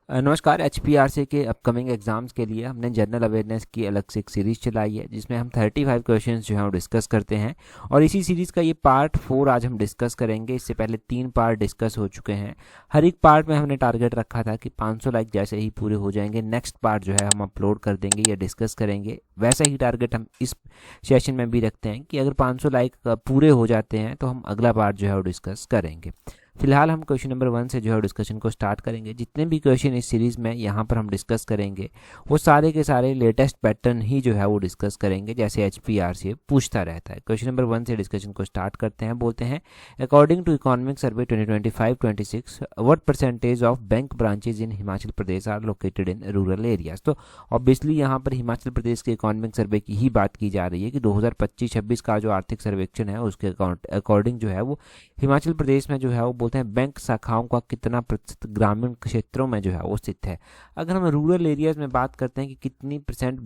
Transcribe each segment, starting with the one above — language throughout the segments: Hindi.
नमस्कार। एचपीआरसी के अपकमिंग एग्जाम्स के लिए हमने जनरल अवेयरनेस की अलग से एक सीरीज़ चलाई है जिसमें हम 35 क्वेश्चंस जो हैं वो डिस्कस करते हैं। और इसी सीरीज़ का ये पार्ट 4 आज हम डिस्कस करेंगे। इससे पहले 3 पार्ट डिस्कस हो चुके हैं। हर एक पार्ट में हमने टारगेट रखा था कि 500 लाइक जैसे ही पूरे हो जाएंगे नेक्स्ट पार्ट जो है हम अपलोड कर देंगे या डिस्कस करेंगे। वैसा ही टारगेट हम इस सेशन में भी रखते हैं कि अगर 500 लाइक पूरे हो जाते हैं तो हम अगला पार्ट जो है वो डिस्कस करेंगे। फिलहाल हम क्वेश्चन नंबर 1 से जो है डिस्कशन को स्टार्ट करेंगे। जितने भी क्वेश्चन इस सीरीज़ में यहाँ पर हम डिस्कस करेंगे वो सारे के सारे लेटेस्ट पैटर्न ही जो है वो डिस्कस करेंगे जैसे एचपीआरसी पूछता रहता है। क्वेश्चन नंबर 1 से डिस्कशन को स्टार्ट करते हैं। बोलते हैं according to economic survey 2025-26 what percentage of bank branches in Himachal Pradesh are located in rural areas. तो ऑब्वियसली यहाँ पर हिमाचल प्रदेश के इकोनॉमिक सर्वे की ही बात की जा रही है कि 2025-26 का जो आर्थिक सर्वेक्षण है उसके अकॉर्डिंग जो है वो हिमाचल प्रदेश में जो है वो बोलते हैं बैंक शाखाओं का कितना प्रतिशत ग्रामीण क्षेत्रों में जो है वो स्थित है। अगर हम रूरल एरियाज में बात करते हैं कि कितनी परसेंट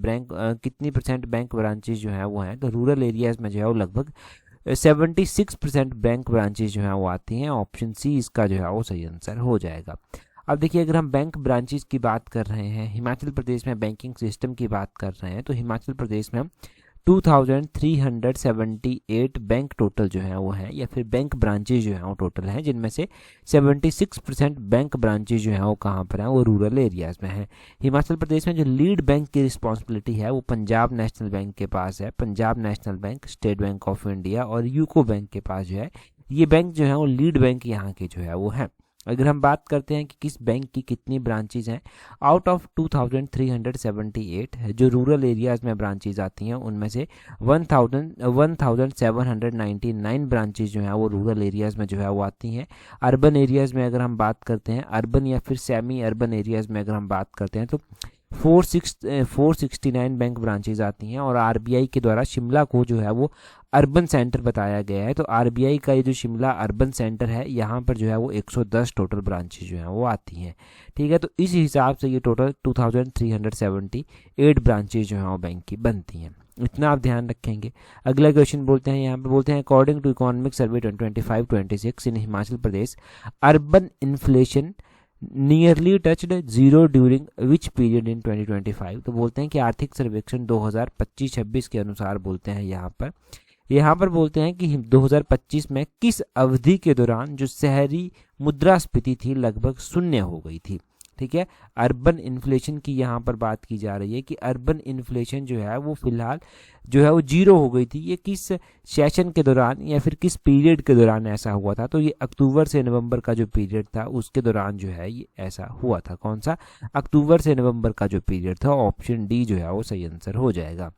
बैंक ब्रांचेज जो है वो हैं, तो रूरल एरियाज में जो है वो लगभग 76% बैंक ब्रांचेज जो है वो आती हैं। ऑप्शन सी इसका जो है वो सही आंसर हो जाएगा। अब देखिए, अगर हम बैंक ब्रांचेज की बात कर रहे हैं, हिमाचल प्रदेश में बैंकिंग सिस्टम की बात कर रहे हैं, तो हिमाचल प्रदेश में 2378 बैंक टोटल जो है वो हैं या फिर बैंक ब्रांचेज जो हैं वो टोटल हैं, जिनमें से 76% बैंक ब्रांचेज जो हैं वो कहाँ पर हैं, वो रूरल एरियाज़ में हैं। हिमाचल प्रदेश में जो लीड बैंक की रिस्पॉन्सिबिलिटी है वो पंजाब नेशनल बैंक के पास है। Punjab national bank, state bank of India और यूको बैंक के पास जो है, ये बैंक जो है वो लीड बैंक यहाँ के जो है वो हैं। अगर हम बात करते हैं कि किस बैंक की कितनी ब्रांचेज हैं, आउट ऑफ 2378 है जो रूरल एरियाज़ में ब्रांचेज आती हैं, उनमें से 1799 ब्रांचेज जो हैं वो रूरल एरियाज़ में जो है वो आती हैं। अर्बन एरियाज़ में अगर हम बात करते हैं, अर्बन या फिर सेमी अर्बन एरियाज़ में अगर हम बात करते हैं तो 469 बैंक ब्रांचेज आती हैं। और आरबीआई के द्वारा शिमला को जो है वो अर्बन सेंटर बताया गया है, तो आरबीआई का ये जो शिमला अर्बन सेंटर है यहाँ पर जो है वो 110 टोटल ब्रांचेज जो हैं वो आती हैं। ठीक है, तो इस हिसाब से ये टोटल 2378 ब्रांचेज जो हैं वो बैंक की बनती हैं। इतना आप ध्यान रखेंगे। अगला क्वेश्चन बोलते हैं, यहाँ पे बोलते हैं according to economic survey 2025-26 in Himachal Pradesh urban inflation nearly touched zero during which period in 2025। तो बोलते हैं कि आर्थिक सर्वेक्षण 2025-26 के अनुसार बोलते हैं यहाँ पर बोलते हैं कि 2025 में किस अवधि के दौरान जो शहरी मुद्रास्फीति थी लगभग शून्य हो गई थी। ठीक है, अर्बन इन्फ्लेशन की यहाँ पर बात की जा रही है कि अर्बन इन्फ्लेशन जो है वो फिलहाल जो है वो जीरो हो गई थी। ये किस सेशन के दौरान या फिर किस पीरियड के दौरान ऐसा हुआ था, तो ये अक्टूबर से नवंबर का जो पीरियड था उसके दौरान जो है ये ऐसा हुआ था। कौन सा? अक्टूबर से नवंबर का जो पीरियड था। ऑप्शन डी जो है वो सही आंसर हो जाएगा।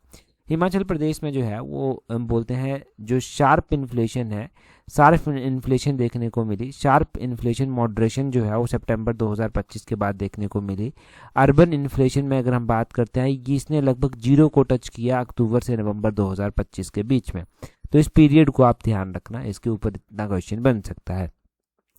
हिमाचल प्रदेश में जो है वो बोलते हैं जो शार्प इन्फ्लेशन देखने को मिली। शार्प इन्फ्लेशन मॉडरेशन जो है वो सितंबर 2025 के बाद देखने को मिली। अर्बन इन्फ्लेशन में अगर हम बात करते हैं, ये इसने लगभग जीरो को टच किया अक्टूबर से नवंबर 2025 के बीच में। तो इस पीरियड को आप ध्यान रखना, इसके ऊपर इतना क्वेश्चन बन सकता है।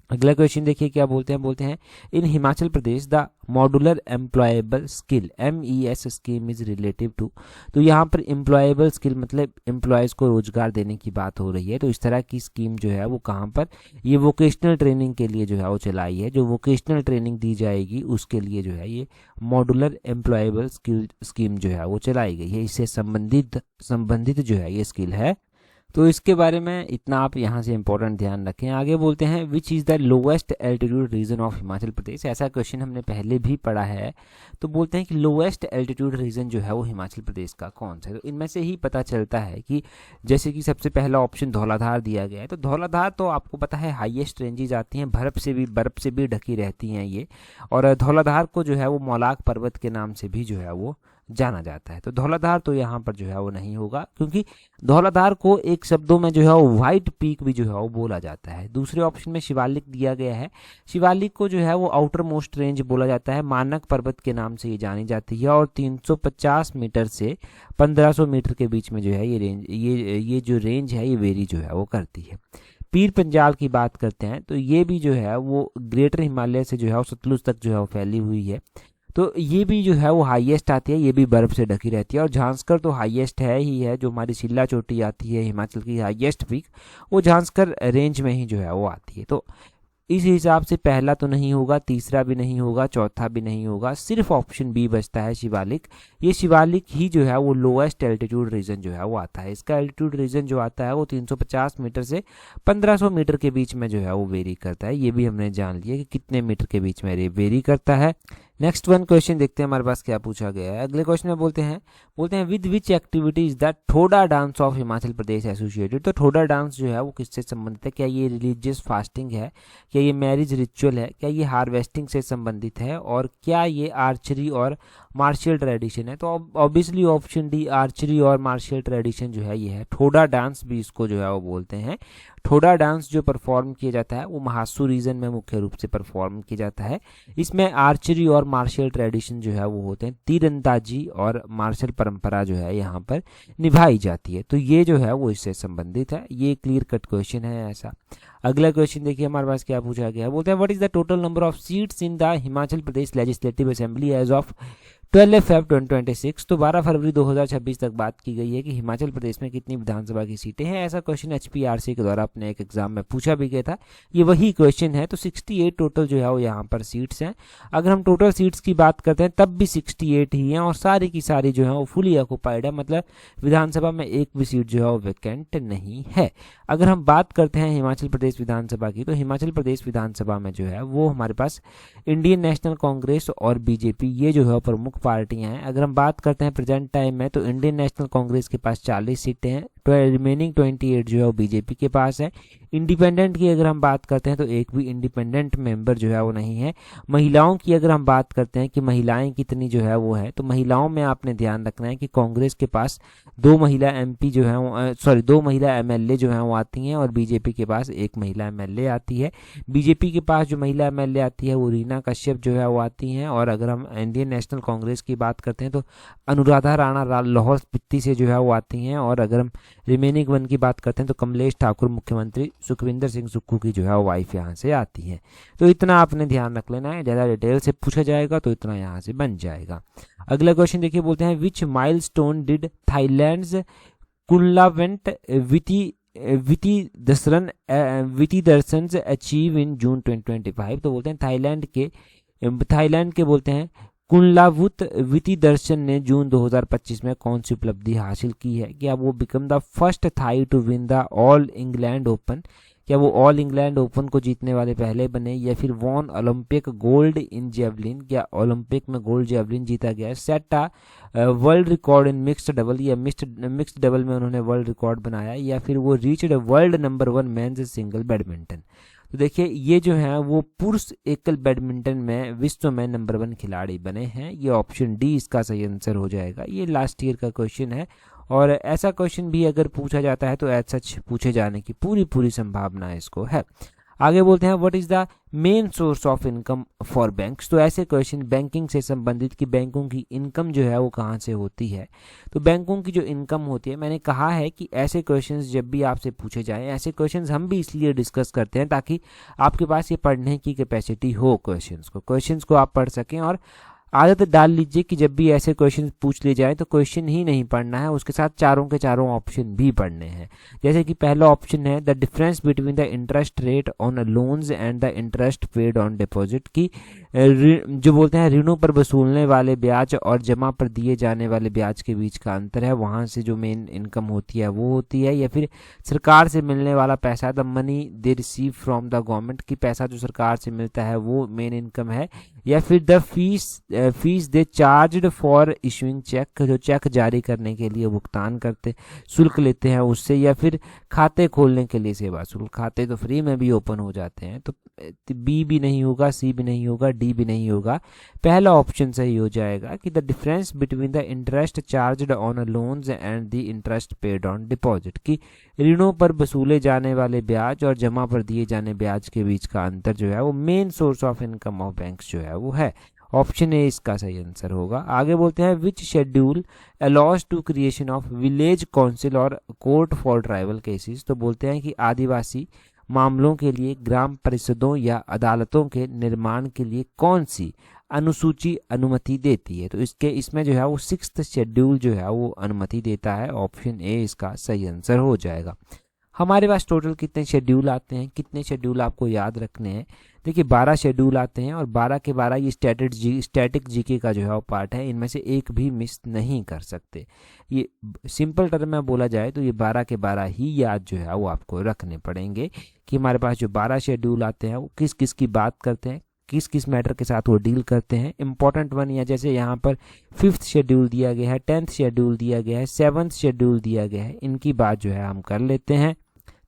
अगला क्वेश्चन देखिए क्या बोलते हैं in Himachal Pradesh the modular employable skill MES scheme is relative to. तो यहाँ पर एम्प्लॉयबल स्किल मतलब एम्प्लॉयज़ को रोजगार देने की बात हो रही है। तो इस तरह की स्कीम जो है वो कहाँ पर, ये वोकेशनल ट्रेनिंग के लिए जो है वो चलाई है। जो वोकेशनल ट्रेनिंग दी जाएगी उसके लिए जो है ये मॉड्यूलर एम्प्लॉयबल स्किल स्कीम जो है वो चलाई गई है। इससे संबंधित जो है ये स्किल है। तो इसके बारे में इतना आप यहाँ से इंपॉर्टेंट ध्यान रखें। आगे बोलते हैं which is the lowest altitude region of Himachal Pradesh. ऐसा क्वेश्चन हमने पहले भी पढ़ा है। तो बोलते हैं कि लोवेस्ट एल्टीट्यूड रीजन जो है वो हिमाचल प्रदेश का कौन सा है। तो इनमें से ही पता चलता है कि जैसे कि सबसे पहला ऑप्शन धौलाधार दिया गया है। तो धौलाधार तो आपको पता है हाईएस्ट रेंजेज आती हैं, बर्फ़ से भी ढकी रहती हैं ये। और धौलाधार को जो है वो मौलाक पर्वत के नाम से भी जो है वो जाना जाता है। तो धौलाधार तो यहाँ पर जो है वो नहीं होगा, क्योंकि धौलाधार को एक शब्दों में जो है वो व्हाइट पीक भी जो है वो बोला जाता है। दूसरे ऑप्शन में शिवालिक दिया गया है। शिवालिक को जो है वो आउटर मोस्ट रेंज बोला जाता है, मानक पर्वत के नाम से ये जानी जाती है। और 350 मीटर से 1500 मीटर के बीच में जो है ये जो रेंज है ये वेरी जो है वो करती है। पीर पंजाल की बात करते हैं तो ये भी जो है वो ग्रेटर हिमालय से जो है वो सतलुज तक जो है वो फैली हुई है। तो ये भी जो है वो हाईएस्ट आती है, ये भी बर्फ़ से ढकी रहती है। और झांसकर तो हाईएस्ट है ही है, जो हमारी शिल्ला चोटी आती है हिमाचल की हाईएस्ट पीक, वो झांसकर रेंज में ही जो है वो आती है। तो इस हिसाब से पहला तो नहीं होगा, तीसरा भी नहीं होगा, चौथा भी नहीं होगा, सिर्फ ऑप्शन बी बचता है शिवालिक। ये शिवालिक ही जो है वो लोएस्ट एल्टीट्यूड रीजन जो है वो आता है। इसका एल्टीट्यूड रीजन जो आता है वो 350 मीटर से 1500 मीटर के बीच में जो है वो वेरी करता है। ये भी हमने जान लिया कि कितने मीटर के बीच में वेरी करता है। नेक्स्ट वन क्वेश्चन देखते हैं हमारे पास क्या पूछा गया है। अगले क्वेश्चन में बोलते हैं with which activity is the Thoda dance of Himachal Pradesh associated. तो ठोडा डांस जो है वो किससे संबंधित है? क्या ये रिलीजियस फास्टिंग है, क्या ये मैरिज रिचुअल है, क्या ये हार्वेस्टिंग से संबंधित है, और क्या ये आर्चरी और मार्शियल ट्रेडिशन है? तो ऑब्वियसली ऑप्शन डी आर्चरी और मार्शियल ट्रेडिशन जो है ये है। ठोडा डांस भी इसको जो है वो बोलते हैं। ठोडा डांस जो परफॉर्म किया जाता है वो महासू रीजन में मुख्य रूप से परफॉर्म किया जाता है। इसमें आर्चरी और मार्शियल ट्रेडिशन जो है वो होते हैं, तीरंदाजी और मार्शल परंपरा जो है यहाँ पर निभाई जाती है। तो ये जो है वो इससे संबंधित है। ये क्लियर कट क्वेश्चन है ऐसा। अगला क्वेश्चन देखिए हमारे पास क्या पूछा गया है। बोलते हैं what is the total number of seats in the Himachal Pradesh legislative assembly as of 12 Feb 2026। तो 12 फरवरी 2026 तक बात की गई है कि हिमाचल प्रदेश में कितनी विधानसभा की सीटें हैं। ऐसा क्वेश्चन HPRC के द्वारा अपने एक एग्जाम में पूछा भी गया था। ये वही क्वेश्चन है। तो 68 टोटल जो है वो यहाँ पर सीट्स हैं। अगर हम टोटल सीट्स की बात करते हैं तब भी 68 ही हैं और सारी की सारी जो है वो फुली ऑक्युपाइड है, मतलब विधानसभा में एक भी सीट जो है वो वैकेंट नहीं है। अगर हम बात करते हैं हिमाचल प्रदेश विधानसभा की, तो हिमाचल प्रदेश विधानसभा में जो है वो हमारे पास इंडियन नेशनल कांग्रेस और बीजेपी ये जो है प्रमुख पार्टियां हैं। अगर हम बात करते हैं प्रेजेंट टाइम में, तो इंडियन नेशनल कांग्रेस के पास 40 सीटें हैं, रिमेनिंग 28 जो है वो बीजेपी के पास है। इंडिपेंडेंट की अगर हम बात करते हैं तो एक भी इंडिपेंडेंट मेंबर जो है वो नहीं है। महिलाओं की अगर हम बात करते हैं कि महिलाएं कितनी जो है वो है, तो महिलाओं में आपने ध्यान रखना है कि कांग्रेस के पास 2 महिला MP जो है 2 महिला MLA जो है वो आती हैं और बीजेपी के पास 1 महिला MLA आती है। बीजेपी के पास जो महिला MLA आती है वो रीना कश्यप जो है वो आती हैं। और अगर हम इंडियन नेशनल कांग्रेस की बात करते हैं तो अनुराधा राणा लाहौल स्पीति से जो है वो आती हैं। और अगर हम रिमेनिंग वन की बात करते हैं तो कमलेश ठाकुर मुख्यमंत्री सुखविंदर सिंह सुक्खू की जो है वो वाइफ यहाँ से आती है। तो इतना आपने ध्यान रख लेना है, ज़्यादा डिटेल से पूछा जाएगा तो इतना यहाँ से बन जाएगा। अगला क्वेश्चन देखिए, बोलते हैं which milestone did Thailand's Kunlavut Vitidsarn achieve in June 2025। तो बोलते हैं थाईलैंड के बोलते हैं कुनलावुत विति दर्शन ने जून 2025 में कौन सी उपलब्धि हासिल की है? क्या वो become the first Thai to win the All England Open? क्या वो ऑल इंग्लैंड ओपन को जीतने वाले पहले बने? या फिर won Olympic gold in javelin, क्या ओलंपिक में गोल्ड जेवलिन जीता गया? Set world record in mixed double, या मिक्स्ड डबल में उन्होंने वर्ल्ड रिकॉर्ड बनाया? या फिर वो reached world number 1 men's single badminton? तो देखिए ये जो है वो पुरुष एकल बैडमिंटन में विश्व में नंबर 1 खिलाड़ी बने हैं। ये ऑप्शन डी इसका सही आंसर हो जाएगा। ये लास्ट ईयर का क्वेश्चन है और ऐसा क्वेश्चन भी अगर पूछा जाता है तो एज सच पूछे जाने की पूरी संभावना इसको है। आगे बोलते हैं what is the main source of income for banks. तो ऐसे क्वेश्चन बैंकिंग से संबंधित कि बैंकों की इनकम जो है वो कहाँ से होती है। तो बैंकों की जो इनकम होती है, मैंने कहा है कि ऐसे क्वेश्चंस जब भी आपसे पूछे जाएं, ऐसे क्वेश्चंस हम भी इसलिए डिस्कस करते हैं ताकि आपके पास ये पढ़ने की कैपेसिटी हो, क्वेश्चंस को आप पढ़ सकें। और आदत डाल लीजिए कि जब भी ऐसे क्वेश्चन पूछ लिए जाए तो क्वेश्चन ही नहीं पढ़ना है, उसके साथ चारों के चारों ऑप्शन भी पढ़ने हैं। जैसे कि पहला ऑप्शन है the difference between the interest rate on loans and the interest paid on deposit, की जो बोलते हैं ऋणों पर वसूलने वाले ब्याज और जमा पर दिए जाने वाले ब्याज के बीच का अंतर है, वहाँ से जो मेन इनकम होती है वो होती है। या फिर सरकार से मिलने वाला पैसा, the money they receive from the government, की पैसा जो सरकार से मिलता है वो मेन इनकम है। या फिर the fees they charged for issuing cheque, जो चेक जारी करने के लिए भुगतान करते शुल्क लेते हैं उससे। या फिर खाते खोलने के लिए सेवा शुल्क, खाते तो फ्री में भी ओपन हो जाते हैं। तो बी भी नहीं होगा, सी भी नहीं होगा, डी भी नहीं होगा। पहला ऑप्शन सही हो जाएगा कि the difference between the interest charged on loans and the interest paid on deposit, की ऋणों पर वसूले जाने वाले ब्याज और जमा पर दिए जाने ब्याज के बीच का अंतर जो है वो main source of income of banks जो है वो है। ऑप्शन ए इसका सही आंसर होगा। आगे बोलते हैं which schedule allows to creation of village council और कोर्ट फॉर ट्राइबल केसेस। तो बोलते हैं कि आदिवासी मामलों के लिए ग्राम परिषदों या अदालतों के निर्माण के लिए कौन सी अनुसूची अनुमति देती है। तो इसमें जो है वो 6th शेड्यूल जो है वो अनुमति देता है। ऑप्शन ए इसका सही आंसर हो जाएगा। हमारे पास टोटल कितने शेड्यूल आते हैं, कितने शेड्यूल आपको याद रखने हैं? देखिए 12 शेड्यूल आते हैं और 12 के 12 ये स्टैटिक जीके का जो है वो पार्ट है, इनमें से एक भी मिस नहीं कर सकते। ये सिंपल टर्म में बोला जाए तो ये 12 के 12 ही याद जो है वो आपको रखने पड़ेंगे कि हमारे पास जो 12 शेड्यूल आते हैं वो किस किस की बात करते हैं, किस किस मैटर के साथ वो डील करते हैं। इंपॉर्टेंट वन या जैसे यहाँ पर 5th शेड्यूल दिया गया है, 10th शेड्यूल दिया गया है, 7th शेड्यूल दिया गया है, इनकी बात जो है हम कर लेते हैं।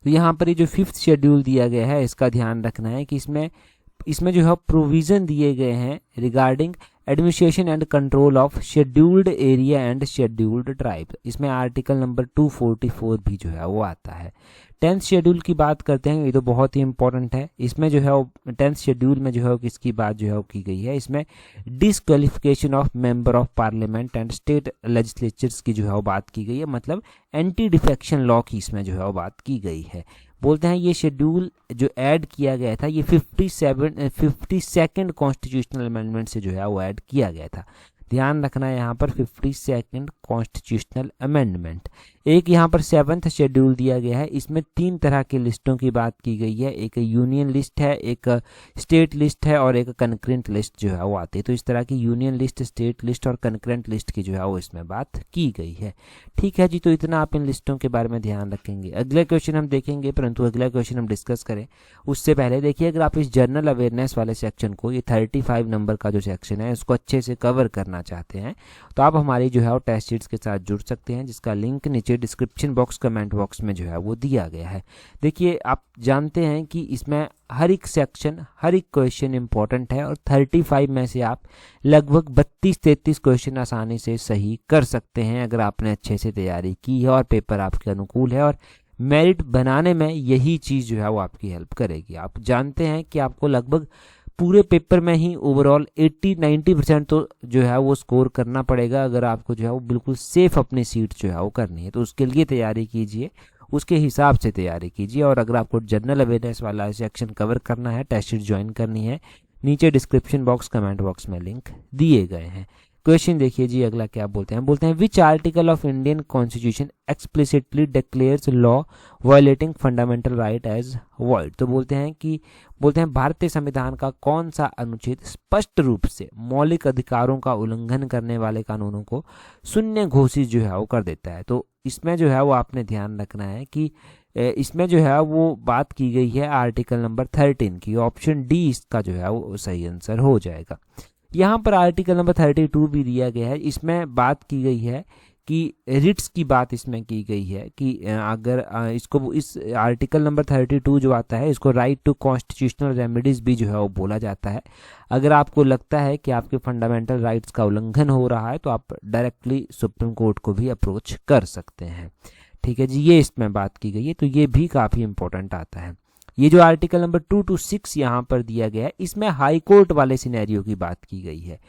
तो यहाँ पर ये जो 5th शेड्यूल दिया गया है इसका ध्यान रखना है कि इसमें जो है प्रोविज़न दिए गए हैं regarding administration and control of scheduled area and scheduled tribe. इसमें आर्टिकल नंबर 244 भी जो है वो आता है। 10th शेड्यूल की बात करते हैं, ये तो बहुत ही इंपॉर्टेंट है। इसमें जो है 10th शेड्यूल में जो है किसकी बात जो है वो की गई है, इसमें disqualification of member of parliament and state legislatures की जो है वो बात की गई है, मतलब एंटी डिफेक्शन लॉ की इसमें जो है वो बात की गई है। बोलते हैं ये शेड्यूल जो ऐड किया गया था ये 52nd कॉन्स्टिट्यूशनल अमेंडमेंट से जो है वो ऐड किया गया था। ध्यान रखना है यहाँ पर 52nd कॉन्स्टिट्यूशनल अमेंडमेंट। एक यहाँ पर 7th शेड्यूल दिया गया है, इसमें 3 तरह की लिस्टों की बात की गई है। एक यूनियन लिस्ट है, एक स्टेट लिस्ट है और एक कंकरेंट लिस्ट जो है वो आती है। तो इस तरह की यूनियन लिस्ट, स्टेट लिस्ट और कंकरेंट लिस्ट की जो है वो इसमें बात की गई है। ठीक है जी, तो इतना आप इन लिस्टों के बारे में ध्यान रखेंगे। अगला क्वेश्चन हम देखेंगे, परंतु अगला क्वेश्चन हम डिस्कस करें उससे पहले देखिए, अगर आप इस जनरल अवेयरनेस वाले सेक्शन को, ये 35 नंबर का जो सेक्शन है इसको अच्छे से कवर करना चाहते हैं तो आप हमारी जो है वो टेस्ट शीट्स के साथ जुड़ सकते हैं, जिसका लिंक नीचे डिस्क्रिप्शन बॉक्स, कमेंट बॉक्स में जो है वो दिया गया है। देखिए आप जानते हैं कि इसमें हर एक सेक्शन, हर एक क्वेश्चन इंपॉर्टेंट है और 35 में से आप लगभग 32-33 क्वेश्चन आसानी से सही कर सकते हैं अगर आपने अच्छे से तैयारी की है और पेपर आपके अनुकूल है। और मेरिट बनाने में यही चीज़ जो है वो आपकी हेल्प करेगी। आप जानते हैं कि आपको लगभग पूरे पेपर में ही ओवरऑल 80-90% तो जो है वो स्कोर करना पड़ेगा अगर आपको जो है वो बिल्कुल सेफ अपनी सीट जो है वो करनी है। तो उसके लिए तैयारी कीजिए, उसके हिसाब से तैयारी कीजिए। और अगर आपको जनरल अवेयरनेस वाला सेक्शन कवर करना है, टेस्ट शीट ज्वाइन करनी है, नीचे डिस्क्रिप्शन बॉक्स, कमेंट बॉक्स में लिंक दिए गए हैं। क्वेश्चन देखिए जी, अगला क्या बोलते हैं which article of Indian constitution explicitly declares law violating fundamental right as void. तो बोलते हैं भारतीय संविधान का कौन सा अनुच्छेद स्पष्ट रूप से मौलिक अधिकारों का उल्लंघन करने वाले कानूनों को शून्य घोषित जो है वो कर देता है। तो इसमें जो है वो आपने ध्यान रखना है कि इसमें जो है वो बात की गई है आर्टिकल नंबर 13 की। ऑप्शन डी इसका जो है वो सही आंसर हो जाएगा। यहाँ पर आर्टिकल नंबर 32 भी दिया गया है, इसमें बात की गई है कि रिट्स की बात इसमें की गई है कि अगर इसको, इस आर्टिकल नंबर 32 जो आता है इसको राइट टू कॉन्स्टिट्यूशनल रेमेडीज भी जो है वो बोला जाता है। अगर आपको लगता है कि आपके फंडामेंटल राइट्स का उल्लंघन हो रहा है तो आप डायरेक्टली सुप्रीम कोर्ट को भी अप्रोच कर सकते हैं। ठीक है जी, ये इसमें बात की गई है, तो ये भी काफ़ी इंपॉर्टेंट आता है। ये जो आर्टिकल नंबर 2 to 6 यहाँ पर दिया गया है, इसमें हाई कोर्ट वाले सिनेरियो की बात की गई है।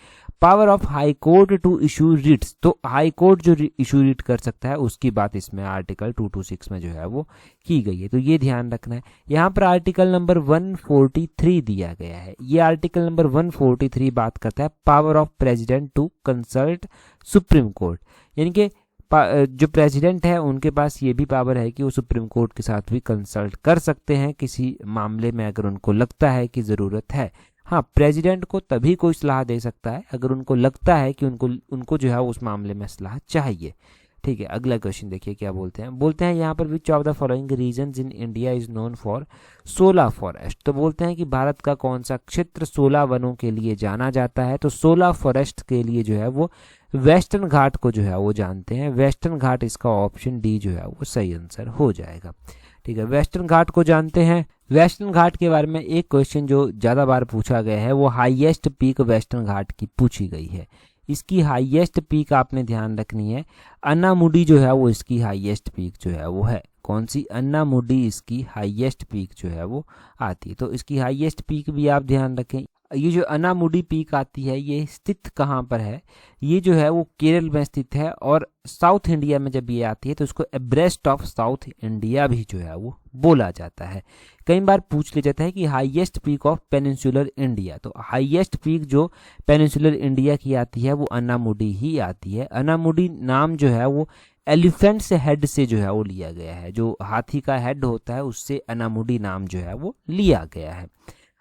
Power of high court to issue writs, तो हाई कोर्ट जो इशू रिट कर सकता है उसकी बात इसमें आर्टिकल 2 to 6 में जो है वो की गई है। तो ये ध्यान रखना है। यहाँ पर आर्टिकल नंबर 143 दिया गया है। ये आर्टिकल नंबर 143 बात करता है power of president to consult supreme court, यानी कि जो प्रेसिडेंट है उनके पास ये भी पावर है कि वो सुप्रीम कोर्ट के साथ भी कंसल्ट कर सकते हैं किसी मामले में अगर उनको लगता है कि ज़रूरत है। हाँ, प्रेसिडेंट को तभी कोई सलाह दे सकता है अगर उनको लगता है कि उनको जो है उस मामले में सलाह चाहिए। ठीक है, अगला क्वेश्चन देखिए क्या बोलते हैं यहाँ पर which of the following regions in India is known for 16 forest. तो बोलते हैं कि भारत का कौन सा क्षेत्र 16 वनों के लिए जाना जाता है। तो 16 फॉरेस्ट के लिए जो है वो वेस्टर्न घाट को जो है वो जानते हैं। वेस्टर्न घाट, इसका ऑप्शन डी जो है वो सही आंसर हो जाएगा। ठीक है, वेस्टर्न घाट को जानते हैं। वेस्टर्न घाट के बारे में एक क्वेश्चन जो ज़्यादा बार पूछा गया है वो हाईएस्ट पीक वेस्टर्न घाट की पूछी गई है। इसकी हाईएस्ट पीक आपने ध्यान रखनी है, अन्नामुडी जो है वो इसकी हाईएस्ट पीक जो है वो है। कौन सी? अन्नामुडी इसकी हाईएस्ट पीक जो है वो आती है। तो इसकी हाईएस्ट पीक भी आप ध्यान रखें। ये जो अन्नामुडी पीक आती है ये स्थित कहाँ पर है? ये जो है वो केरल में स्थित है और साउथ इंडिया में जब ये आती है तो इसको एब्रेस्ट ऑफ साउथ इंडिया भी जो है वो बोला जाता है। कई बार पूछ लिया जाता है कि highest peak of peninsular India, तो हाईएस्ट पीक जो पेनिनसुलर इंडिया की आती है वो अन्नामुडी ही आती है। अन्नामुडी नाम जो है वो एलिफेंट से हेड से जो है वो लिया गया है, जो हाथी का हेड होता है उससे अनामुडी नाम जो है वो लिया गया है।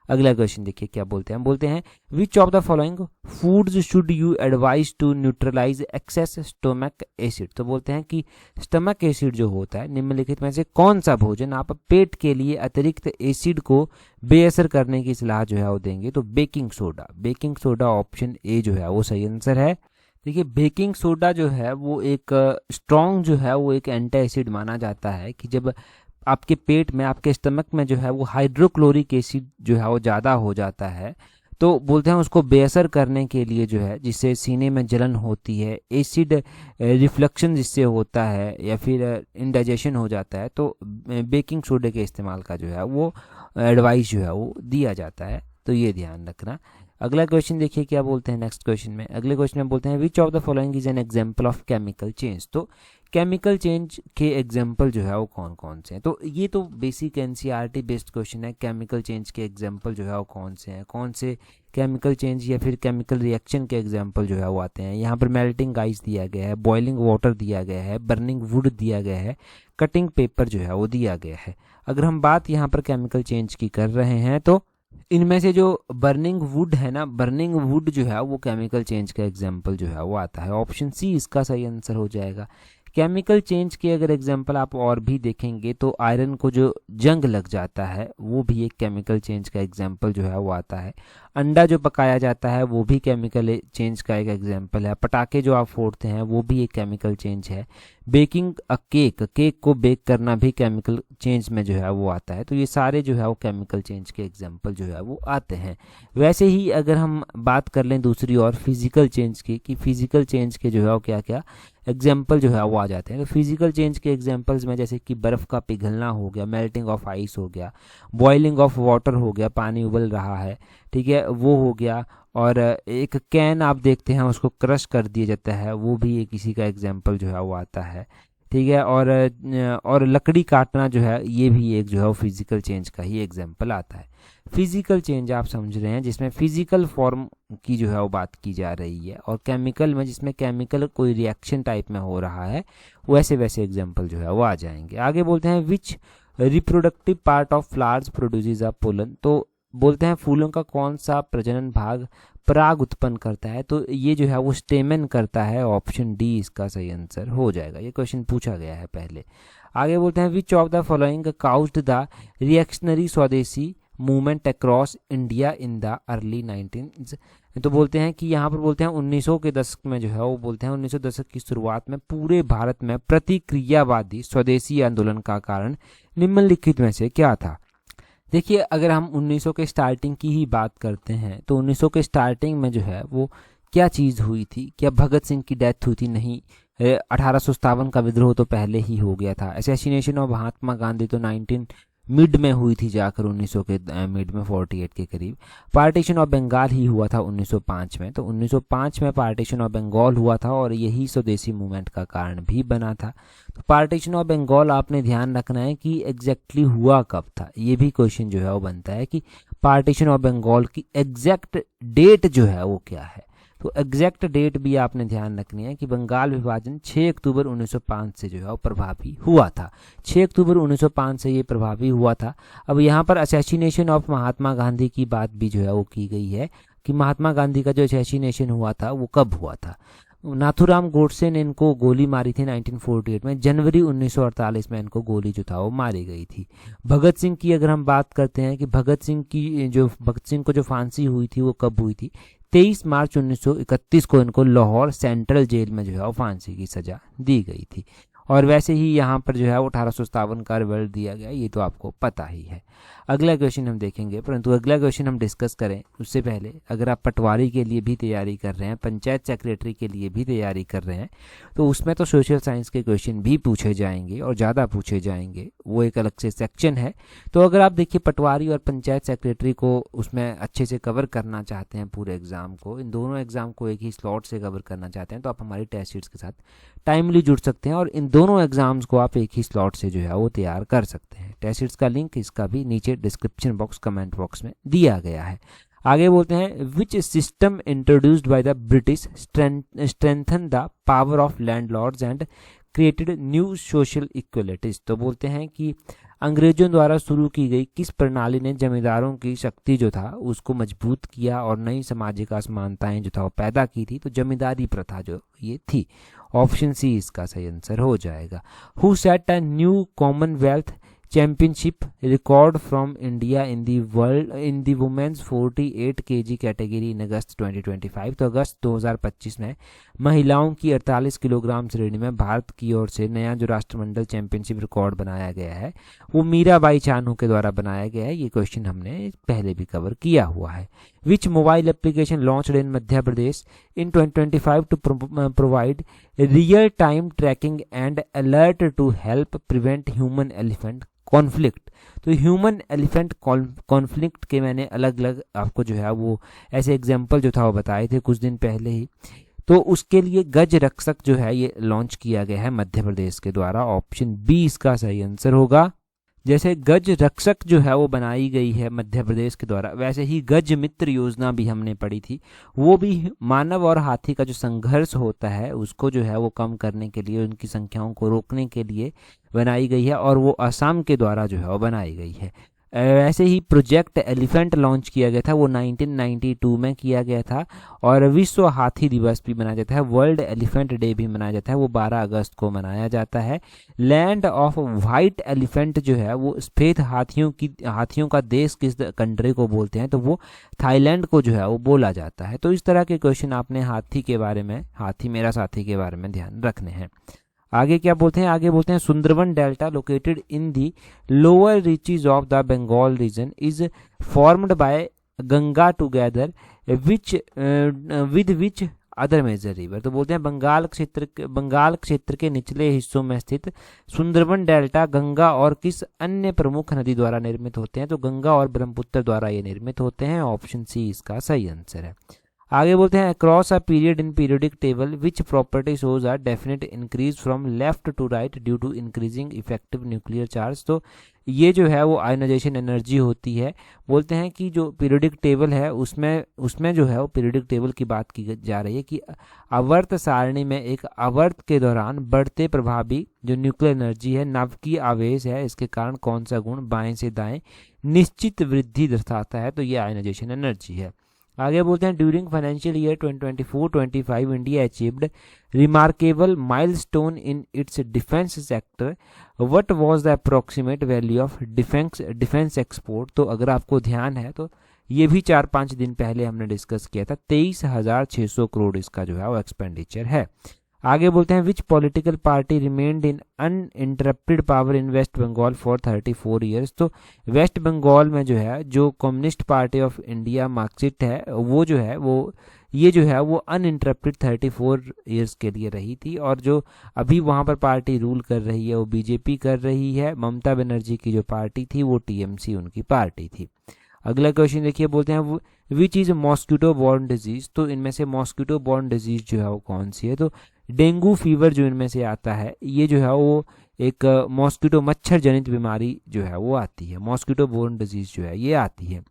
अगला क्वेश्चन देखिए क्या बोलते हैं, हम बोलते हैं which of the following foods should you advise to neutralise excess stomach acid. तो बोलते हैं कि स्टमक एसिड जो होता है निम्नलिखित में से कौन सा भोजन आप पेट के लिए अतिरिक्त एसिड को बेअसर करने की सलाह जो है वो देंगे। तो बेकिंग सोडा ऑप्शन ए जो है वो सही आंसर है। देखिए बेकिंग सोडा जो है वो एक स्ट्रॉन्ग जो है वो एक एंटी एसिड माना जाता है कि जब आपके पेट में आपके स्टमक में जो है वो हाइड्रोक्लोरिक एसिड जो है वो ज़्यादा हो जाता है, तो बोलते हैं उसको बेअसर करने के लिए जो है, जिससे सीने में जलन होती है, एसिड रिफ्लेक्शन जिससे होता है या फिर इंडाइजेशन हो जाता है, तो बेकिंग सोडे के इस्तेमाल का जो है वो एडवाइस जो है वो दिया जाता है। तो ये ध्यान रखना। अगला क्वेश्चन देखिए क्या बोलते हैं नेक्स्ट क्वेश्चन में। अगले क्वेश्चन में बोलते हैं which of the following is an example of chemical change. तो केमिकल चेंज के एग्जाम्पल जो है वो कौन कौन से हैं। तो ये तो बेसिक एनसीईआरटी बेस्ड क्वेश्चन है। केमिकल चेंज के एग्जाम्पल जो है वो कौन से हैं, कौन से केमिकल चेंज या फिर केमिकल रिएक्शन के एग्जाम्पल जो है वो आते हैं। यहाँ पर मेल्टिंग आइस दिया गया है, बॉइलिंग वाटर दिया गया है, बर्निंग वुड दिया गया है, कटिंग पेपर जो है वो दिया गया है। अगर हम बात यहाँ पर केमिकल चेंज की कर रहे हैं तो इनमें से जो बर्निंग वुड है ना, बर्निंग वुड जो है वो केमिकल चेंज का एग्जाम्पल जो है वो आता है। ऑप्शन सी इसका सही आंसर हो जाएगा। केमिकल चेंज के अगर एग्जाम्पल आप और भी देखेंगे तो आयरन को जो जंग लग जाता है वो भी एक केमिकल चेंज का एग्जाम्पल जो है वो आता है। अंडा जो पकाया जाता है वो भी केमिकल चेंज का एक एग्जाम्पल है। पटाखे जो आप फोड़ते हैं वो भी एक केमिकल चेंज है। बेकिंग अ केक को बेक करना भी केमिकल चेंज में जो है वो आता है। तो ये सारे जो है वो केमिकल चेंज के एग्जाम्पल जो है वो आते हैं। वैसे ही अगर हम बात कर लें दूसरी और फिजिकल चेंज की, कि फिजिकल चेंज के जो है वो क्या क्या एग्जाम्पल जो है वो आ जाते हैं। तो फिजिकल चेंज के एग्जाम्पल्स में जैसे कि बर्फ़ का पिघलना हो गया, मेल्टिंग ऑफ आइस हो गया, बॉइलिंग ऑफ वाटर हो गया, पानी उबल रहा है, ठीक है, वो हो गया। और एक कैन आप देखते हैं उसको क्रश कर दिया जाता है, वो भी एक किसी का एग्जाम्पल जो है वो आता है, ठीक है। और लकड़ी काटना जो है ये भी एक जो है वो फिजिकल चेंज का ही एग्जाम्पल आता है। फिजिकल चेंज आप समझ रहे हैं जिसमें फिजिकल फॉर्म की जो है वो बात की जा रही है, और केमिकल में जिसमें केमिकल कोई रिएक्शन टाइप में हो रहा है, वैसे वैसे एग्जाम्पल जो है वो आ जाएंगे। आगे बोलते हैं which reproductive part of flowers produces a pollen. तो बोलते हैं फूलों का कौन सा प्रजनन भाग पराग उत्पन्न करता है। तो ये जो है वो स्टेमन करता है। ऑप्शन डी इसका सही आंसर हो जाएगा। ये क्वेश्चन पूछा गया है पहले। आगे बोलते हैं which of the following caused the reactionary Swadeshi movement across India in the early 19। तो बोलते हैं कि यहाँ पर बोलते हैं 1900 के दशक में जो है वो बोलते हैं 1900 दशक की शुरुआत में पूरे भारत में प्रतिक्रियावादी स्वदेशी आंदोलन का कारण निम्नलिखित में से क्या था। देखिए अगर हम 1900 के स्टार्टिंग की ही बात करते हैं तो 1900 के स्टार्टिंग में जो है वो क्या चीज़ हुई थी। क्या भगत सिंह की डेथ हुई थी? नहीं। 1857 का विद्रोह तो पहले ही हो गया था। असैसिनेशन ऑफ महात्मा गांधी तो 19 मिड में हुई थी जाकर 1900 के मिड में 48 के करीब। पार्टीशन ऑफ बंगाल ही हुआ था 1905 में। तो 1905 में पार्टीशन ऑफ बंगाल हुआ था और यही स्वदेशी मूवमेंट का कारण भी बना था। तो पार्टीशन ऑफ बंगाल आपने ध्यान रखना है कि एग्जैक्टली हुआ कब था। ये भी क्वेश्चन जो है वो बनता है कि पार्टीशन ऑफ बंगाल की एग्जैक्ट डेट जो है वो क्या है। तो एग्जैक्ट डेट भी आपने ध्यान रखनी है कि बंगाल विभाजन 6 अक्टूबर 1905 से जो है वो प्रभावी हुआ था। 6 अक्टूबर 1905 से ये प्रभावी हुआ था। अब यहाँ पर असैसिनेशन ऑफ महात्मा गांधी की बात भी जो है वो की गई है कि महात्मा गांधी का जो असैसिनेशन हुआ था वो कब हुआ था। नाथूराम गोडसे ने इनको गोली मारी थी 1948 में। जनवरी 1948 में इनको गोली जो था वो मारी गई थी। भगत सिंह की अगर हम बात करते हैं कि भगत सिंह को जो फांसी हुई थी वो कब हुई थी, 23 मार्च 1931 को इनको लाहौर सेंट्रल जेल में जो है वो फांसी की सजा दी गई थी। और वैसे ही यहाँ पर जो है वो 1857 का रिवल्ट दिया गया, ये तो आपको पता ही है। अगला क्वेश्चन हम देखेंगे, परंतु अगला क्वेश्चन हम डिस्कस करें उससे पहले अगर आप पटवारी के लिए भी तैयारी कर रहे हैं, पंचायत सेक्रेटरी के लिए भी तैयारी कर रहे हैं, तो उसमें तो सोशल साइंस के क्वेश्चन भी पूछे जाएंगे और ज़्यादा पूछे जाएंगे, वो एक अलग से सेक्शन है। तो अगर आप देखिए पटवारी और पंचायत सेक्रेटरी को उसमें अच्छे से कवर करना चाहते हैं पूरे एग्जाम को, इन दोनों एग्जाम को एक ही स्लॉट से कवर करना चाहते हैं, तो आप हमारी टेस्ट सीरीज के साथ टाइमली जुड़ सकते हैं और इन दोनों एग्जाम्स को आप एक ही स्लॉट से जो है वो तैयार कर सकते हैं। टेस्ट सीरीज का लिंक इसका भी नीचे डिस्क्रिप्शन बॉक्स कमेंट बॉक्स में दिया गया है। आगे बोलते हैं which system introduced by the British strengthen the power of landlords and created new social equalities. तो बोलते हैं कि अंग्रेजों द्वारा शुरू की गई किस प्रणाली ने जमींदारों की शक्ति जो था उसको मजबूत किया और नई सामाजिक असमानताएं जो था वो पैदा की थी। तो जमींदारी प्रथा जो ये थी। ऑप्शन सी इसका सही आंसर हो जाएगा। Who set a new Commonwealth championship record from India in the world in the women's 48 kg category in August 2025। तो अगस्त 2025 में महिलाओं की 48 किलोग्राम श्रेणी में भारत की ओर से नया जो राष्ट्रमंडल चैंपियनशिप रिकॉर्ड बनाया गया है वो मीराबाई चानू के द्वारा बनाया गया है। ये क्वेश्चन हमने पहले भी कवर किया हुआ है। Which mobile application launched in Madhya Pradesh in 2025 to provide real time tracking and alert to help prevent human elephant conflict. तो ह्यूमन एलिफेंट कॉन्फ्लिक्ट के मैंने अलग अलग आपको जो है वो ऐसे एग्जाम्पल जो था वो बताए थे कुछ दिन पहले ही। तो उसके लिए गज रक्षक जो है ये लॉन्च किया गया है मध्य प्रदेश के द्वारा। ऑप्शन बी इसका सही आंसर होगा। जैसे गज रक्षक जो है वो बनाई गई है मध्य प्रदेश के द्वारा, वैसे ही गज मित्र योजना भी हमने पढ़ी थी। वो भी मानव और हाथी का जो संघर्ष होता है उसको जो है वो कम करने के लिए, उनकी संख्याओं को रोकने के लिए बनाई गई है और वो असम के द्वारा जो है वो बनाई गई है। वैसे ही प्रोजेक्ट एलिफेंट लॉन्च किया गया था, वो 1992 में किया गया था। और विश्व हाथी दिवस भी मनाया जाता है, वर्ल्ड एलिफेंट डे भी मनाया जाता है, वो 12 अगस्त को मनाया जाता है। लैंड ऑफ वाइट एलिफेंट जो है वो सफेद हाथियों का देश किस कंट्री को बोलते हैं, तो वो थाईलैंड को जो है वो बोला जाता है। तो इस तरह के क्वेश्चन आपने हाथी के बारे में, हाथी मेरा साथी के बारे में ध्यान रखने हैं। आगे क्या बोलते हैं, आगे बोलते हैं Sundarban delta located in the lower reaches of the Bengal region is formed by Ganga together with which other major river. तो बोलते हैं बंगाल क्षेत्र के निचले हिस्सों में स्थित सुंदरवन डेल्टा गंगा और किस अन्य प्रमुख नदी द्वारा निर्मित होते हैं। तो गंगा और ब्रह्मपुत्र द्वारा ये निर्मित होते हैं। ऑप्शन सी इसका सही आंसर है। आगे बोलते हैं across a period in periodic table which property shows a definite increase from left to right due to increasing effective nuclear charge. तो ये जो है वो आयनाइजेशन एनर्जी होती है। बोलते हैं कि जो पीरियोडिक टेबल है उसमें जो है वो पीरियोडिक टेबल की बात की जा रही है कि आवर्त सारणी में एक आवर्त के दौरान बढ़ते प्रभावी जो न्यूक्लियर एनर्जी है, नाभिकीय आवेश है, इसके कारण कौन सा गुण बाएं से दाएं निश्चित वृद्धि दर्शाता है। तो ये आयनाइजेशन एनर्जी है। आगे बोलते हैं during financial year 2024-25 India achieved remarkable milestone in its defence sector. What was the approximate value of defence export. तो अगर आपको ध्यान है तो ये भी 4-5 दिन पहले हमने डिस्कस किया था। 23,600 करोड़ इसका जो है वो एक्सपेंडिचर है। आगे बोलते हैं which political party remained in uninterrupted power in West Bengal for 34 years. तो वेस्ट बंगाल में जो है जो Communist Party of India Marxist है वो जो है वो अनइंटरप्टेड 34 ईयर्स के लिए रही थी। और जो अभी वहाँ पर पार्टी रूल कर रही है वो बीजेपी कर रही है। ममता बनर्जी की जो पार्टी थी वो टीएमसी उनकी पार्टी थी। अगला क्वेश्चन देखिए, बोलते हैं which is mosquito borne disease. तो इनमें से मॉस्किटो बॉर्न डिजीज जो है वो कौन सी है। तो डेंगू फीवर जो इनमें से आता है ये जो है वो एक मॉस्किटो मच्छर जनित बीमारी जो है वो आती है। मॉस्किटो बॉर्न डिजीज जो है ये आती है।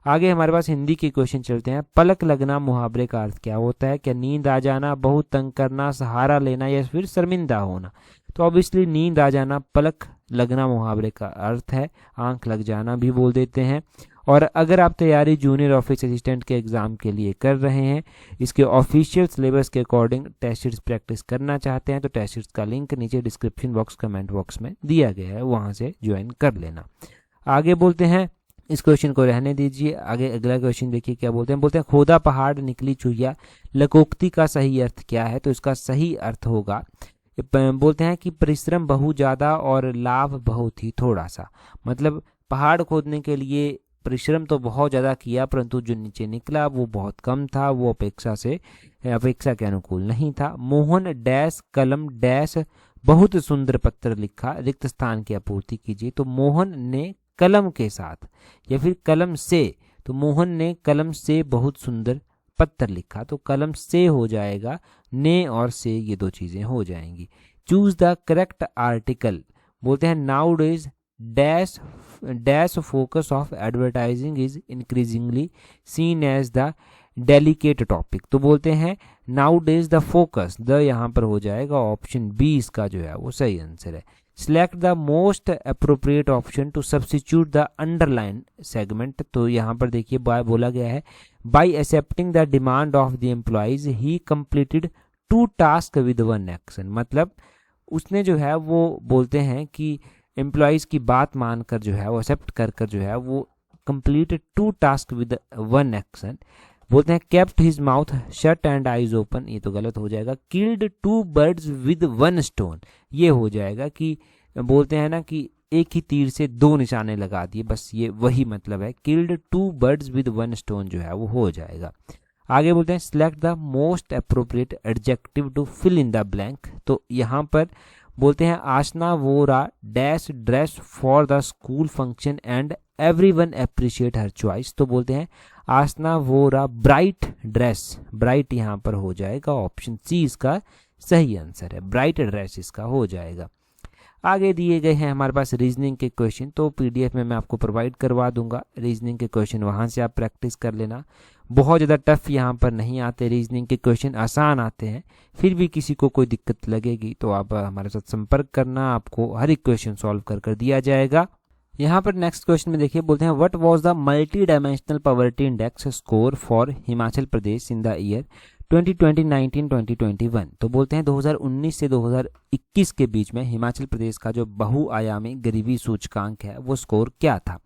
आगे हमारे पास हिंदी के क्वेश्चन चलते हैं। पलक लगना मुहावरे का अर्थ क्या होता है। क्या नींद आ जाना, बहुत तंग करना, सहारा लेना या फिर शर्मिंदा होना। तो ऑब्वियसली नींद आ जाना पलक लगना मुहावरे का अर्थ है। आंख लग जाना भी बोल देते हैं। और अगर आप तैयारी जूनियर ऑफिस असिस्टेंट के एग्जाम के लिए कर रहे हैं, इसके ऑफिशियल सिलेबस के अकॉर्डिंग टेस्ट सीरीज प्रैक्टिस करना चाहते हैं तो टेस्ट सीरीज का लिंक नीचे डिस्क्रिप्शन बॉक्स कमेंट बॉक्स में दिया गया है, वहां से ज्वाइन कर लेना। आगे बोलते हैं, इस क्वेश्चन को रहने दीजिए। आगे अगला क्वेश्चन देखिए क्या बोलते हैं। बोलते हैं खोदा पहाड़ निकली चुहिया लकोक्ति का सही अर्थ क्या है। तो इसका सही अर्थ होगा, बोलते हैं कि परिश्रम बहुत ज़्यादा और लाभ बहुत ही थोड़ा सा। मतलब पहाड़ खोदने के लिए परिश्रम तो बहुत ज़्यादा किया परंतु जो नीचे निकला वो बहुत कम था, वो अपेक्षा के अनुकूल नहीं था। मोहन डैश कलम डैश बहुत सुंदर पत्र लिखा, रिक्त स्थान की आपूर्ति कीजिए। तो मोहन ने कलम के साथ या फिर कलम से, तो मोहन ने कलम से बहुत सुंदर पत्र लिखा, तो कलम से हो जाएगा, ने और से ये दो चीजें हो जाएंगी। Choose the correct article. बोलते हैं nowadays dash focus of advertising is increasingly seen as the delicate topic. तो बोलते हैं nowadays the focus, the यहाँ पर हो जाएगा ऑप्शन बी इसका जो है वो सही आंसर है। Select the most appropriate option to substitute the underline segment. तो यहाँ पर देखिए बोला गया है by accepting the demand of the employees he completed 2 task with 1 action. मतलब उसने जो है वो बोलते हैं कि एम्प्लॉइज की बात मानकर जो है वो एक्सेप्ट कर जो है वो कंप्लीटेड 2 टास्क विद 1 एक्शन। बोलते हैं kept his mouth shut and eyes open, ये तो गलत हो जाएगा। किल्ड 2 बर्ड्स विद 1 स्टोन, ये हो जाएगा कि बोलते हैं ना कि एक ही तीर से 2 निशाने लगा दिए, बस ये वही मतलब है। किल्ड 2 बर्ड्स विद 1 स्टोन जो है वो हो जाएगा। आगे बोलते हैं select the most appropriate adjective to fill in the blank. तो यहाँ पर बोलते हैं Aasna wore a dash dress for the school function and everyone appreciate her choice. तो बोलते हैं Aasna wore a bright dress, bright यहाँ पर हो जाएगा ऑप्शन सी इसका सही आंसर है, ब्राइट ड्रेस इसका हो जाएगा। आगे दिए गए हैं हमारे पास रीजनिंग के क्वेश्चन, तो पीडीएफ में मैं आपको प्रोवाइड करवा दूंगा रीजनिंग के क्वेश्चन, वहां से आप प्रैक्टिस कर लेना। बहुत ज़्यादा टफ यहाँ पर नहीं आते, रीजनिंग के क्वेश्चन आसान आते हैं। फिर भी किसी को कोई दिक्कत लगेगी तो आप हमारे साथ संपर्क करना, आपको हर एक क्वेश्चन सॉल्व कर दिया जाएगा। यहाँ पर नेक्स्ट क्वेश्चन में देखिए बोलते हैं what was the multi dimensional poverty index score for Himachal Pradesh in the year 2019 2021। तो बोलते हैं 2019 से 2021 के बीच में हिमाचल प्रदेश का जो बहुआयामी गरीबी सूचकांक है वो स्कोर क्या था।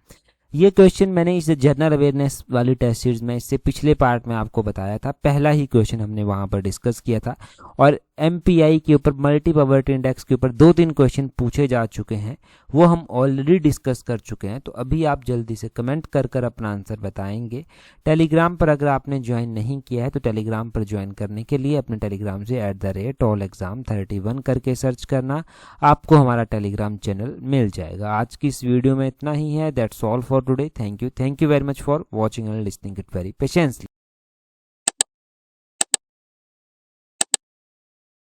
ये क्वेश्चन मैंने इस जनरल अवेयरनेस वाली टेस्ट सीरीज में इससे पिछले पार्ट में आपको बताया था, पहला ही क्वेश्चन हमने वहां पर डिस्कस किया था। और एमपीआई के ऊपर मल्टी पॉवर्टी इंडेक्स के ऊपर 2-3 क्वेश्चन पूछे जा चुके हैं, वो हम ऑलरेडी डिस्कस कर चुके हैं। तो अभी आप जल्दी से कमेंट कर अपना आंसर बताएंगे। टेलीग्राम पर अगर आपने ज्वाइन नहीं किया है तो टेलीग्राम पर ज्वाइन करने के लिए अपने टेलीग्राम से @allexam31 करके सर्च करना, आपको हमारा टेलीग्राम चैनल मिल जाएगा। आज की इस वीडियो में इतना ही है। That's all for today. Thank you very much for watching and listening it very patiently.